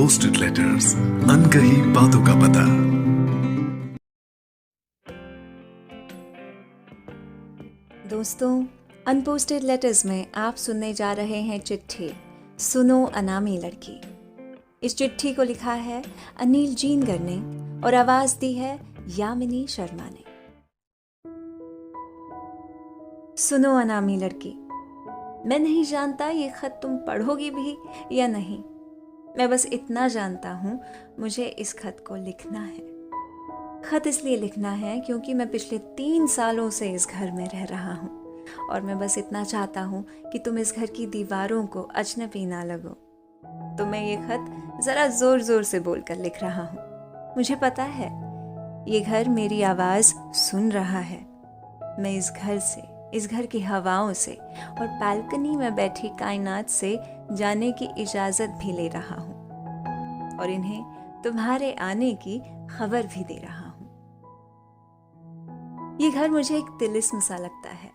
Unposted letters, अनकही बातों का पता। दोस्तों, अनपोस्टेड लेटर्स में आप सुनने जा रहे हैं चिट्ठी सुनो अनामी लड़की। इस चिट्ठी को लिखा है अनिल जीनगर ने और आवाज दी है यामिनी शर्मा ने। सुनो अनामी लड़की, मैं नहीं जानता ये खत तुम पढ़ोगी भी या नहीं। मैं बस इतना जानता हूँ, मुझे इस खत को लिखना है। खत इसलिए लिखना है क्योंकि मैं पिछले 3 सालों से इस घर में रह रहा हूँ और मैं बस इतना चाहता हूँ कि तुम इस घर की दीवारों को अजनबी ना लगो। तो मैं ये खत ज़रा ज़ोर ज़ोर से बोलकर लिख रहा हूँ। मुझे पता है ये घर मेरी आवाज़ सुन रहा है। मैं इस घर से, इस घर की हवाओं से और बालकनी में बैठी कायनात से जाने की इजाज़त भी ले रहा हूँ और इन्हें तुम्हारे आने की खबर भी दे रहा हूँ। ये घर मुझे एक तिलिस्म सा लगता है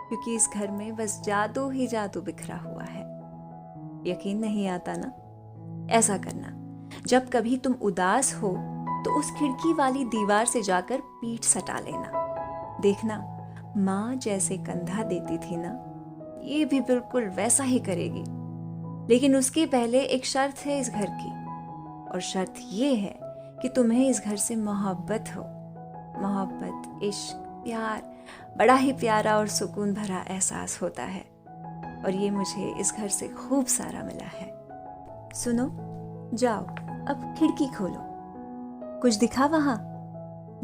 क्योंकि इस घर में बस जादू ही जादू बिखरा हुआ है। यकीन नहीं आता ना? ऐसा करना, जब कभी तुम उदास हो तो उस खिड़की वाली दीवार से जाकर पीठ सटा लेना। देखना, माँ जैसे कंधा देती थी ना, ये भी बिल्कुल वैसा ही करेगी। लेकिन उसके पहले एक शर्त है इस घर की, और शर्त ये है कि तुम्हें इस घर से मोहब्बत हो। मोहब्बत, इश्क, प्यार, बड़ा ही प्यारा और सुकून भरा एहसास होता है और ये मुझे इस घर से खूब सारा मिला है। सुनो, जाओ अब खिड़की खोलो। कुछ दिखा वहां?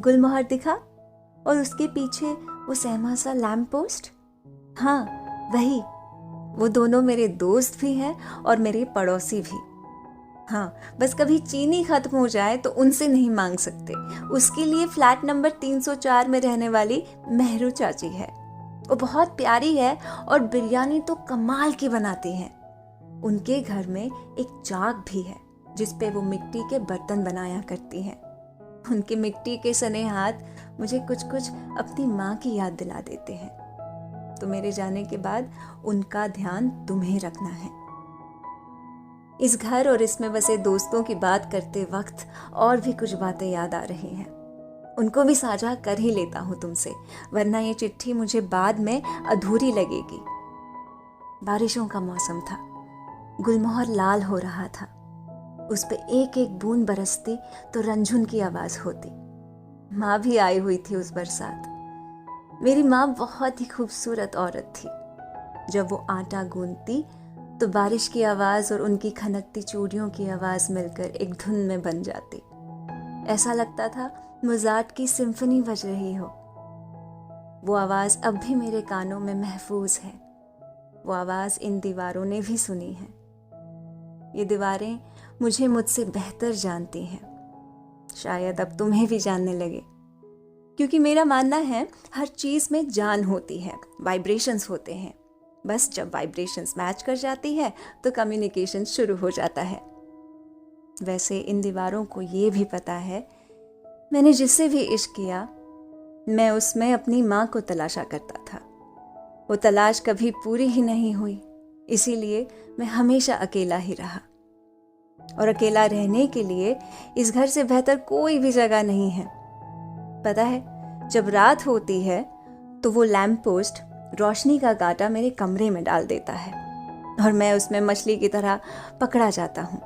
गुलमोहर दिखा? और उसके पीछे वो सहमा सा लैम्प पोस्ट? हाँ, वही। वो दोनों मेरे दोस्त भी हैं और मेरे पड़ोसी भी। हाँ, बस कभी चीनी खत्म हो जाए तो उनसे नहीं मांग सकते। उसके लिए फ्लैट नंबर 304 में रहने वाली मेहरू चाची है। वो बहुत प्यारी है और बिरयानी तो कमाल की बनाती हैं। उनके घर में एक चाक भी है जिस पे वो मिट्टी के बर्तन बनाया करती हैं। उनके मिट्टी के सने हाथ मुझे कुछ कुछ अपनी माँ की याद दिला देते हैं। तो मेरे जाने के बाद उनका ध्यान तुम्हें रखना है। इस घर और इसमें बसे दोस्तों की बात करते वक्त और भी कुछ बातें याद आ रही हैं। उनको भी साझा कर ही लेता हूँ तुमसे, वरना ये चिट्ठी मुझे बाद में अधूरी लगेगी। बारिशों का मौसम था, गुलमोहर लाल हो रहा था। उस पे एक एक बूंद बरसती तो रंझुन की आवाज होती। माँ भी आई हुई थी उस बरसात। मेरी माँ बहुत ही खूबसूरत औरत थी। जब वो आटा गूंथती तो बारिश की आवाज और उनकी खनकती चूड़ियों की आवाज मिलकर एक धुन में बन जाती। ऐसा लगता था मोज़ार्ट की सिम्फनी बज रही हो। वो आवाज अब भी मेरे कानों में महफूज है। वो आवाज इन दीवारों ने भी सुनी है। ये दीवारें मुझे मुझसे बेहतर जानती हैं। शायद अब तुम्हें भी जानने लगे, क्योंकि मेरा मानना है हर चीज में जान होती है, वाइब्रेशंस होते हैं। बस जब वाइब्रेशंस मैच कर जाती है तो कम्युनिकेशन शुरू हो जाता है। वैसे इन दीवारों को ये भी पता है, मैंने जिससे भी इश्क किया, मैं उसमें अपनी माँ को तलाशा करता था। वो तलाश कभी पूरी ही नहीं हुई, इसीलिए मैं हमेशा अकेला ही रहा। और अकेला रहने के लिए इस घर से बेहतर कोई भी जगह नहीं है। पता है, जब रात होती है तो वो लैम्प पोस्ट रोशनी का कांटा मेरे कमरे में डाल देता है और मैं उसमें मछली की तरह पकड़ा जाता हूँ।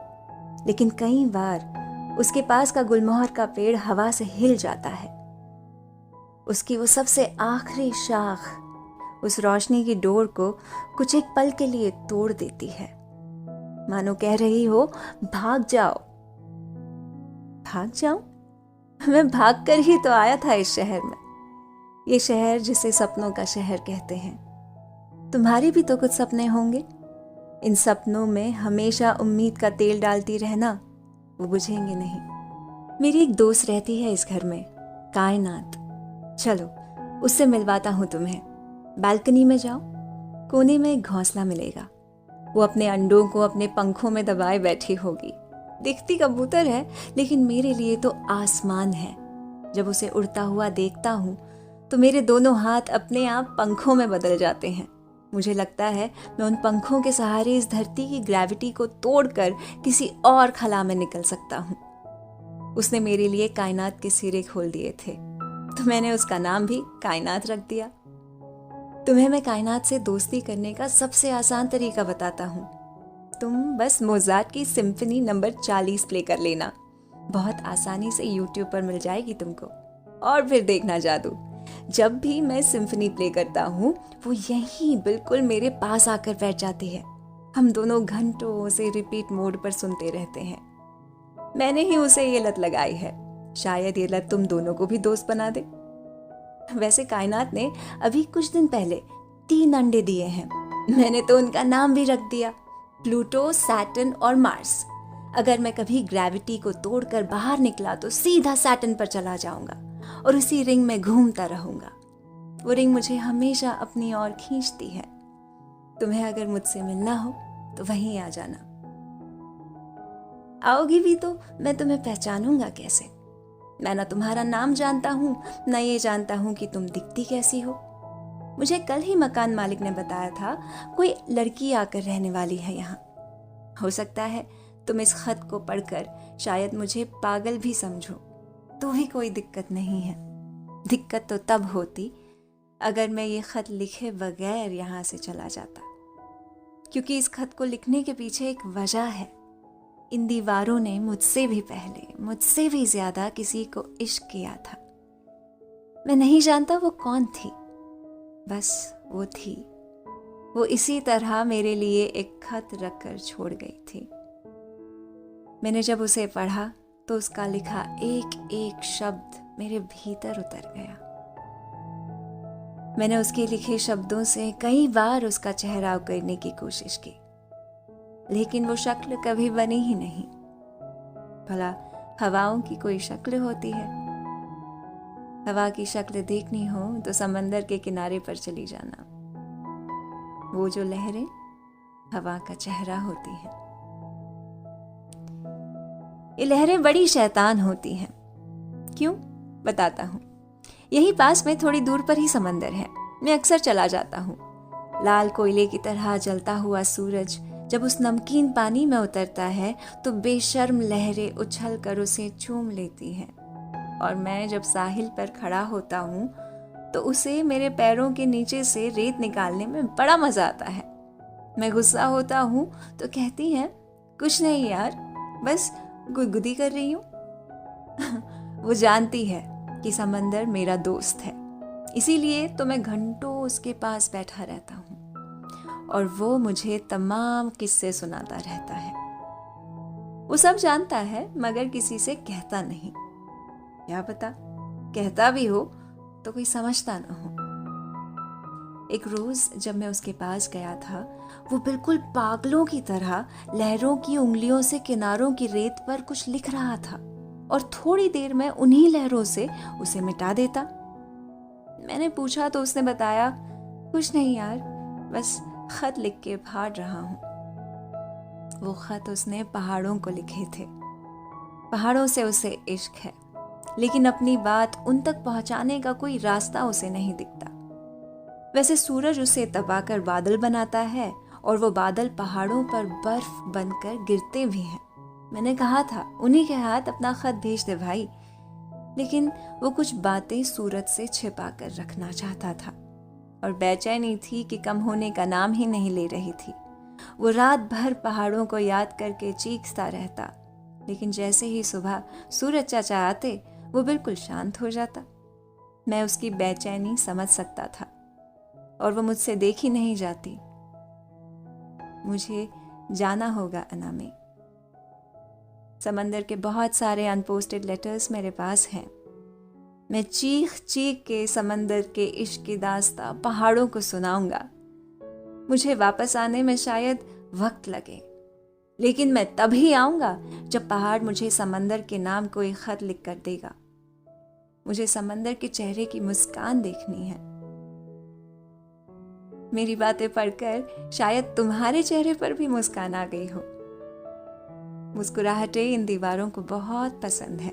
लेकिन कई बार उसके पास का गुलमोहर का पेड़ हवा से हिल जाता है। उसकी वो सबसे आखिरी शाख उस रोशनी की डोर को कुछ एक पल के लिए तोड़ देती है, मानो कह रही हो, भाग जाओ। भाग जाऊं? मैं भाग कर ही तो आया था इस शहर में, ये शहर जिसे सपनों का शहर कहते हैं। तुम्हारे भी तो कुछ सपने होंगे। इन सपनों में हमेशा उम्मीद का तेल डालती रहना, वो बुझेंगे नहीं। मेरी एक दोस्त रहती है इस घर में, कायनात। चलो उससे मिलवाता हूँ तुम्हें। बालकनी में जाओ, कोने में एक घोंसला मिलेगा। वो अपने अंडों को अपने पंखों में दबाए बैठी होगी। दिखती कबूतर है लेकिन मेरे लिए तो आसमान है। जब उसे उड़ता हुआ देखता हूँ तो मेरे दोनों हाथ अपने आप पंखों में बदल जाते हैं। मुझे लगता है मैं उन पंखों के सहारे इस धरती की ग्रेविटी को तोड़कर किसी और खला में निकल सकता हूँ। उसने मेरे लिए कायनात के सिरे खोल दिए थे, तो मैंने उसका नाम भी कायनात रख दिया। तुम्हें मैं कायनात से दोस्ती करने का सबसे आसान तरीका बताता हूँ। तुम बस मोजार्ट की सिम्फनी नंबर 40 प्ले कर लेना, बहुत आसानी से यूट्यूब पर मिल जाएगी तुमको। और फिर देखना जादू, जब भी मैं सिम्फनी प्ले करता हूँ वो यहीं बिल्कुल मेरे पास आकर बैठ जाती है। हम दोनों घंटों उसे रिपीट मोड पर सुनते रहते हैं। मैंने ही उसे ये लत लगाई है, शायद ये लत तुम दोनों को भी दोस्त बना दे। वैसे कायनात ने अभी कुछ दिन पहले 3 अंडे दिए हैं। मैंने तो उनका नाम भी रख दिया, प्लूटो, सैटर्न और मार्स। अगर मैं कभी ग्रेविटी को तोड़कर बाहर निकला तो सीधा सैटर्न पर चला जाऊंगा और उसी रिंग में घूमता रहूंगा। वो रिंग मुझे हमेशा अपनी ओर खींचती है। तुम्हें अगर मुझसे मिलना हो तो वहीं आ जाना। आओगी भी तो मैं तुम्हें पहचानूंगा कैसे? मैं ना तुम्हारा नाम जानता हूँ, न ये जानता हूँ कि तुम दिखती कैसी हो। मुझे कल ही मकान मालिक ने बताया था कोई लड़की आकर रहने वाली है यहाँ। हो सकता है तुम इस खत को पढ़कर शायद मुझे पागल भी समझो, तो भी कोई दिक्कत नहीं है। दिक्कत तो तब होती अगर मैं ये खत लिखे बगैर यहाँ से चला जाता, क्योंकि इस खत को लिखने के पीछे एक वजह है। इन दीवारों ने मुझसे भी पहले, मुझसे भी ज्यादा किसी को इश्क किया था। मैं नहीं जानता वो कौन थी, बस वो थी। वो इसी तरह मेरे लिए एक खत रखकर छोड़ गई थी। मैंने जब उसे पढ़ा तो उसका लिखा एक एक शब्द मेरे भीतर उतर गया। मैंने उसके लिखे शब्दों से कई बार उसका चेहरा उकेरने की कोशिश की, लेकिन वो शक्ल कभी बनी ही नहीं। भला हवाओं की कोई शक्ल होती है? हवा की शक्ल देखनी हो तो समंदर के किनारे पर चली जाना। वो जो लहरें हवा का चेहरा होती हैं। ये लहरें बड़ी शैतान होती हैं। क्यों? बताता हूँ। यही पास में थोड़ी दूर पर ही समंदर है। मैं अक्सर चला जाता हूँ। लाल कोयले की तरह जलता हुआ सूरज जब उस नमकीन पानी में उतरता है तो बेशर्म लहरें उछल कर उसे चूम लेती हैं। और मैं जब साहिल पर खड़ा होता हूँ तो उसे मेरे पैरों के नीचे से रेत निकालने में बड़ा मजा आता है। मैं गुस्सा होता हूँ तो कहती है, कुछ नहीं यार, बस गुदगुदी कर रही हूँ। वो जानती है कि समंदर मेरा दोस्त है, इसीलिए तो मैं घंटों उसके पास बैठा रहता हूँ और वो मुझे तमाम किस्से सुनाता रहता है। वो सब जानता है मगर किसी से कहता नहीं। क्या पता कहता भी हो तो कोई समझता ना हो। एक रोज जब मैं उसके पास गया था, वो बिल्कुल पागलों की तरह लहरों की उंगलियों से किनारों की रेत पर कुछ लिख रहा था और थोड़ी देर में उन्हीं लहरों से उसे मिटा देता। मैंने पूछा तो उसने बताया, कुछ नहीं यार, बस खत लिख के फाड़ रहा हूं। वो खत उसने पहाड़ों को लिखे थे। पहाड़ों से उसे इश्क है, लेकिन अपनी बात उन तक पहुंचाने का कोई रास्ता उसे नहीं दिखता। वैसे सूरज उसे तपाकर बादल बनाता है और वो बादल पहाड़ों पर बर्फ बनकर गिरते भी हैं। मैंने कहा था उन्हीं के हाथ अपना खत भेज दे भाई, लेकिन वो कुछ बातें सूरज से छिपा कर रखना चाहता था और बेचैनी थी कि कम होने का नाम ही नहीं ले रही थी। वो रात भर पहाड़ों को याद करके चीखता रहता, लेकिन जैसे ही सुबह सूरज चाचा आते वो बिल्कुल शांत हो जाता। मैं उसकी बेचैनी समझ सकता था और वो मुझसे देखी नहीं जाती। मुझे जाना होगा अनामी। समंदर के बहुत सारे अनपोस्टेड लेटर्स मेरे पास हैं। मैं चीख चीख के समंदर के इश्क की दास्तां पहाड़ों को सुनाऊंगा। मुझे वापस आने में शायद वक्त लगे, लेकिन मैं तभी आऊंगा जब पहाड़ मुझे समंदर के नाम को एक खत लिख कर देगा। मुझे समंदर के चेहरे की मुस्कान देखनी है। मेरी बातें पढ़कर शायद तुम्हारे चेहरे पर भी मुस्कान आ गई हो। मुस्कुराहटें इन दीवारों को बहुत पसंद है।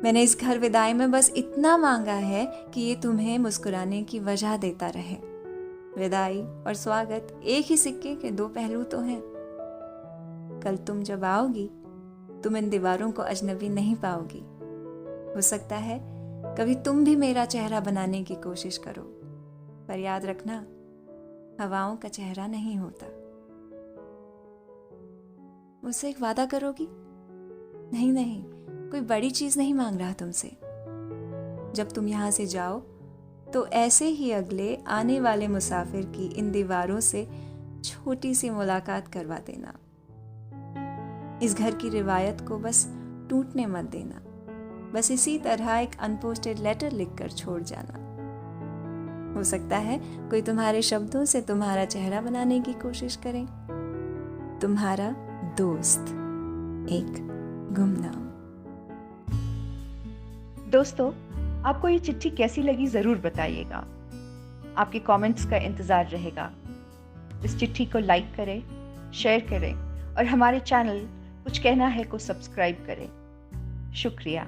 मैंने इस घर विदाई में बस इतना मांगा है कि ये तुम्हें मुस्कुराने की वजह देता रहे। विदाई और स्वागत एक ही सिक्के के दो पहलू तो हैं। कल तुम जब आओगी, तुम इन दीवारों को अजनबी नहीं पाओगी। हो सकता है कभी तुम भी मेरा चेहरा बनाने की कोशिश करो, पर याद रखना, हवाओं का चेहरा नहीं होता। मुझसे एक वादा करोगी? नहीं नहीं, कोई बड़ी चीज नहीं मांग रहा तुमसे। जब तुम यहां से जाओ तो ऐसे ही अगले आने वाले मुसाफिर की इन दीवारों से छोटी सी मुलाकात करवा देना। इस घर की रिवायत को बस टूटने मत देना। बस इसी तरह एक अनपोस्टेड लेटर लिखकर छोड़ जाना। हो सकता है कोई तुम्हारे शब्दों से तुम्हारा चेहरा बनाने की कोशिश करे। तुम्हारा दोस्त, एक गुमनाम। दोस्तों, आपको ये चिट्ठी कैसी लगी ज़रूर बताइएगा। आपके कमेंट्स का इंतज़ार रहेगा। इस चिट्ठी को लाइक करें, शेयर करें और हमारे चैनल कुछ कहना है को सब्सक्राइब करें। शुक्रिया।